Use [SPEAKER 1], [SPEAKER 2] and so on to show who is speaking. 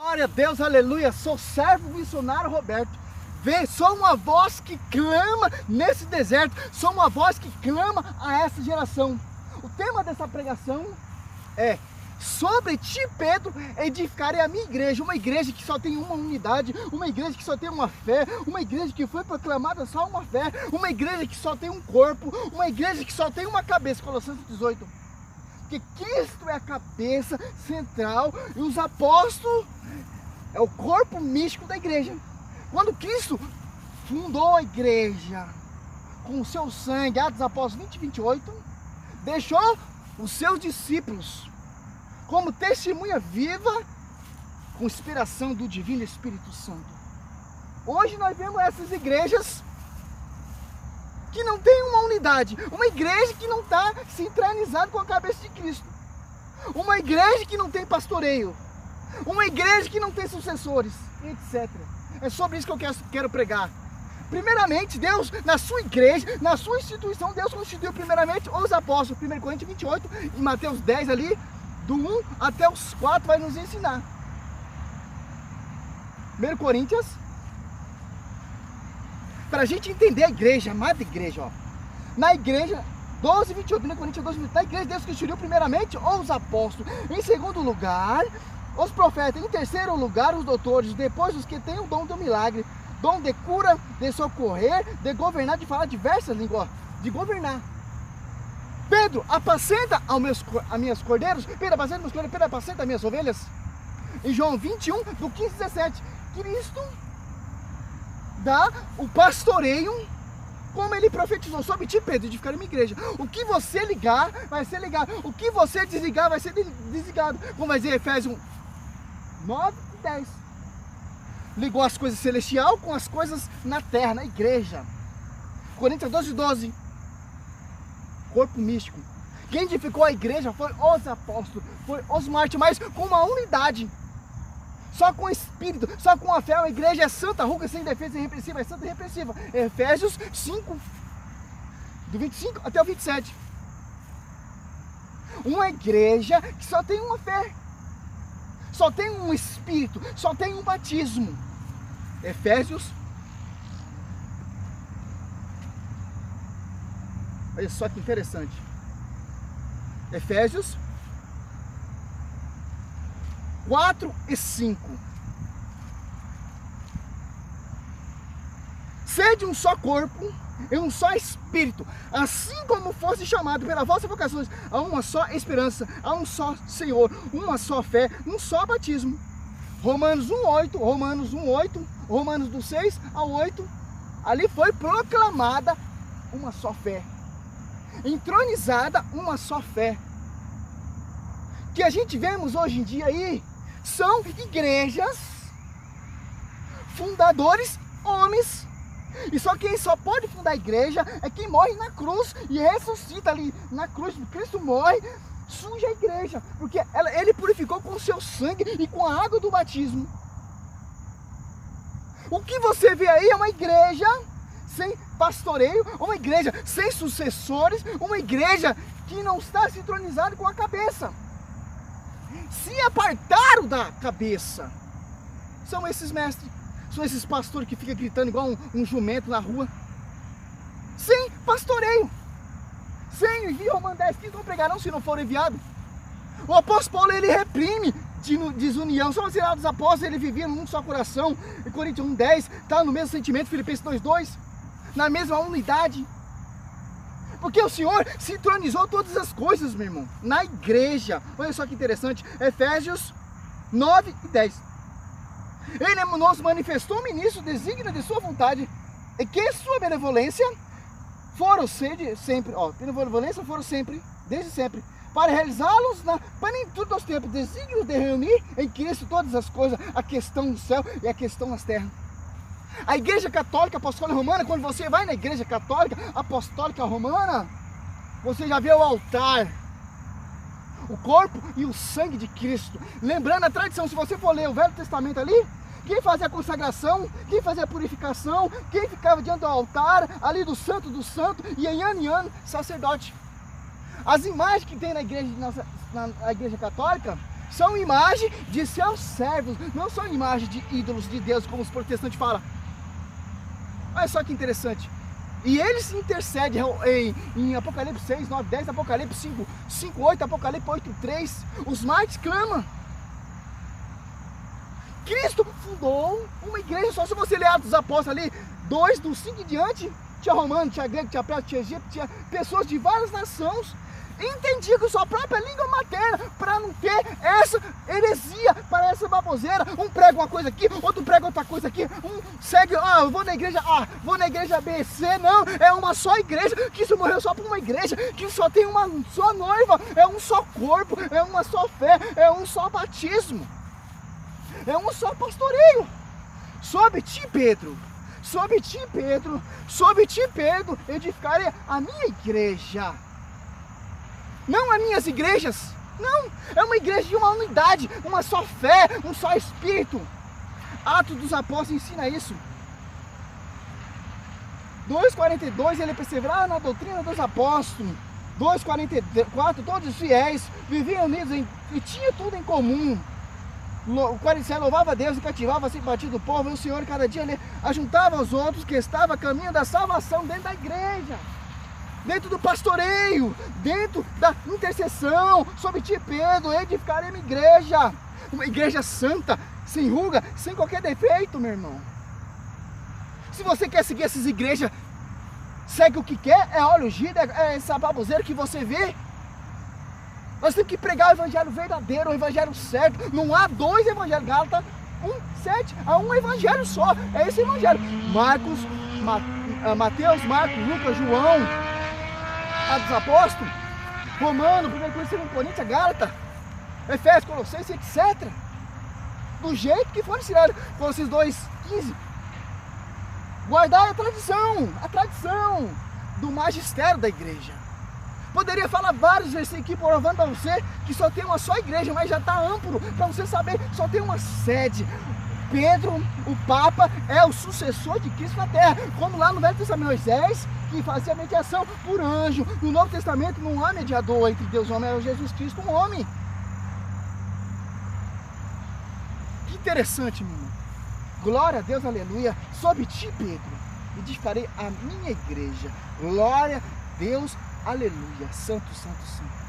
[SPEAKER 1] Glória a Deus, aleluia. Sou servo missionário Roberto. Sou uma voz que clama nesse deserto. Sou uma voz que clama a essa geração. O tema dessa pregação é: sobre ti, Pedro, edificarei a minha igreja. Uma igreja que só tem uma unidade, uma igreja que só tem uma fé, uma igreja que foi proclamada só uma fé, uma igreja que só tem um corpo, uma igreja que só tem uma cabeça. Colossenses 18. Porque Cristo é a cabeça central e os apóstolos é o corpo místico da igreja. Quando Cristo fundou a igreja com o seu sangue, Atos dos Apóstolos 20 e 28, deixou os seus discípulos como testemunha viva com inspiração do Divino Espírito Santo. Hoje nós vemos essas igrejas que não tem uma unidade, uma igreja que não está sincronizada com a cabeça de Cristo, uma igreja que não tem pastoreio, uma igreja que não tem sucessores, etc. É sobre isso que eu quero pregar. Primeiramente, Deus, na sua igreja, na sua instituição, Deus constituiu primeiramente os apóstolos. 1 Coríntios 28 e Mateus 10 ali, do 1 até os 4 vai nos ensinar. 1 Coríntios, para a gente entender a igreja, a amada igreja, ó. Na igreja, 12, 28, 1 Coríntios 12, 28, na igreja Deus constituiu primeiramente os apóstolos. Em segundo lugar, os profetas. Em terceiro lugar, os doutores. Depois, os que têm o dom do milagre, dom de cura, de socorrer, de governar, de falar diversas línguas, de governar. Pedro, apacenta as minhas cordeiros. Pedro, apacenta meus cordeiros. Pedro, apacenta as minhas ovelhas. Em João 21, do 15 a 17, Cristo dá o pastoreio, como ele profetizou sobre ti, Pedro, edificar uma igreja. O que você ligar, vai ser ligado. O que você desligar, vai ser desligado. Como vai dizer Efésios 9 e 10. Ligou as coisas celestiais com as coisas na terra, na igreja. Coríntios 12, 12. Corpo místico. Quem edificou a igreja foi os apóstolos, foi os mártires, mas com uma unidade. Só com o Espírito, só com a fé. A igreja é santa, ruga, sem defesa, irrepreensível, é santa e irrepreensível. Efésios 5, do 25 até o 27. Uma igreja que só tem uma fé, só tem um Espírito, só tem um batismo. Efésios. Olha só que interessante. Efésios 4 e 5. Sede um só corpo e um só espírito, assim como fosse chamado pela vossa vocação, a uma só esperança, a um só Senhor, uma só fé, um só batismo. Romanos 1:8, Romanos 1:8, Romanos do 6 ao 8, ali foi proclamada uma só fé, entronizada uma só fé. Que a gente vemos hoje em dia aí são igrejas, fundadores, homens. E só quem só pode fundar a igreja é quem morre na cruz e ressuscita ali na cruz. Cristo morre, suja a igreja, porque ele purificou com o seu sangue e com a água do batismo. O que você vê aí é uma igreja sem pastoreio, uma igreja sem sucessores, uma igreja que não está sincronizada com a cabeça. Se apartaram da cabeça. São esses mestres, são esses pastores que ficam gritando igual um jumento na rua, sem pastoreio, sem envio. Romanos 10, 15, não pregarão se não for enviado. O apóstolo Paulo, ele reprime desunião. Só os dos apóstolos, ele vivia num só coração. Em Coríntios 1:10, está no mesmo sentimento. Filipenses 2:2, na mesma unidade. Porque o Senhor sincronizou todas as coisas, meu irmão, na igreja. Olha só que interessante, Efésios 9 e 10. Ele nos manifestou o ministro desígnio de sua vontade, e que sua benevolência foram sempre, benevolência foram sempre, desde sempre, para realizá-los na plenitude dos tempos, desígnio de reunir em Cristo todas as coisas, a questão do céu e a questão das terras. A igreja católica apostólica romana, quando você vai na igreja católica apostólica romana, você já vê o altar, o corpo e o sangue de Cristo. Lembrando a tradição, se você for ler o Velho Testamento ali, quem fazia a consagração, quem fazia a purificação, quem ficava diante do altar, ali do santo, e em ano, sacerdote. As imagens que tem na igreja católica São imagem de seus servos, não são imagem de ídolos de Deus, como os protestantes falam. Olha só que interessante. E eles intercedem em Apocalipse 6, 9, 10, Apocalipse 5, 5, 8, Apocalipse 8, 3. Os mártires clamam. Cristo fundou uma igreja. Só se você ler Atos dos Apóstolos ali, 2, do 5 em diante, tinha romano, tinha grego, tinha persa, tinha egípcio, tinha pessoas de várias nações. Entendia com sua própria língua materna, para não ter essa heresia, para essa baboseira. Um prega uma coisa aqui, outro prega outra coisa aqui, um segue, eu vou na igreja A, vou na igreja B, C. Não, é uma só igreja, que isso morreu só para uma igreja, que só tem uma só noiva, é um só corpo, é uma só fé, é um só batismo, é um só pastoreio. Sobre ti, Pedro, sobre ti, Pedro, sobre ti, Pedro, edificarei a minha igreja. Não as minhas igrejas, não, é uma igreja de uma unidade, uma só fé, um só Espírito. Atos dos Apóstolos ensina isso. 2,42, ele perseverava na doutrina dos apóstolos. 2,44, todos os fiéis viviam unidos e tinham tudo em comum. 47, louvava a Deus e cativava a simpatia do povo, e o Senhor cada dia ele ajuntava aos outros que estavam a caminho da salvação dentro da igreja. Dentro do pastoreio, dentro da intercessão. Sobre ti, Pedro, edificarei uma igreja santa, sem ruga, sem qualquer defeito, meu irmão. Se você quer seguir essas igrejas, segue o que quer, é óleo ungido, é essa baboseira que você vê. Nós temos que pregar o evangelho verdadeiro, o evangelho certo. Não há dois evangelhos, Gálatas 1:7, há um evangelho só, é esse evangelho. Mateus, Marcos, Lucas, João, Atos dos Apóstolos, Romano, 1 Coríntios, 2 Coríntios, Gálatas, Efésios, Colossenses, etc. Do jeito que for ensinado. Colossenses 2:15. Guardar a tradição do magistério da igreja. Poderia falar vários versículos aqui provando para você que só tem uma só igreja, mas já está amplo para você saber, só tem uma sede. Pedro, o Papa, é o sucessor de Cristo na terra. Como lá no Velho Testamento, Moisés, que fazia mediação por anjo. No Novo Testamento não há mediador entre Deus e o homem, é Jesus Cristo, um homem. Que interessante, meu irmão. Glória a Deus, aleluia. Sobre ti, Pedro, edificarei a minha igreja. Glória a Deus, aleluia. Santo, santo, santo.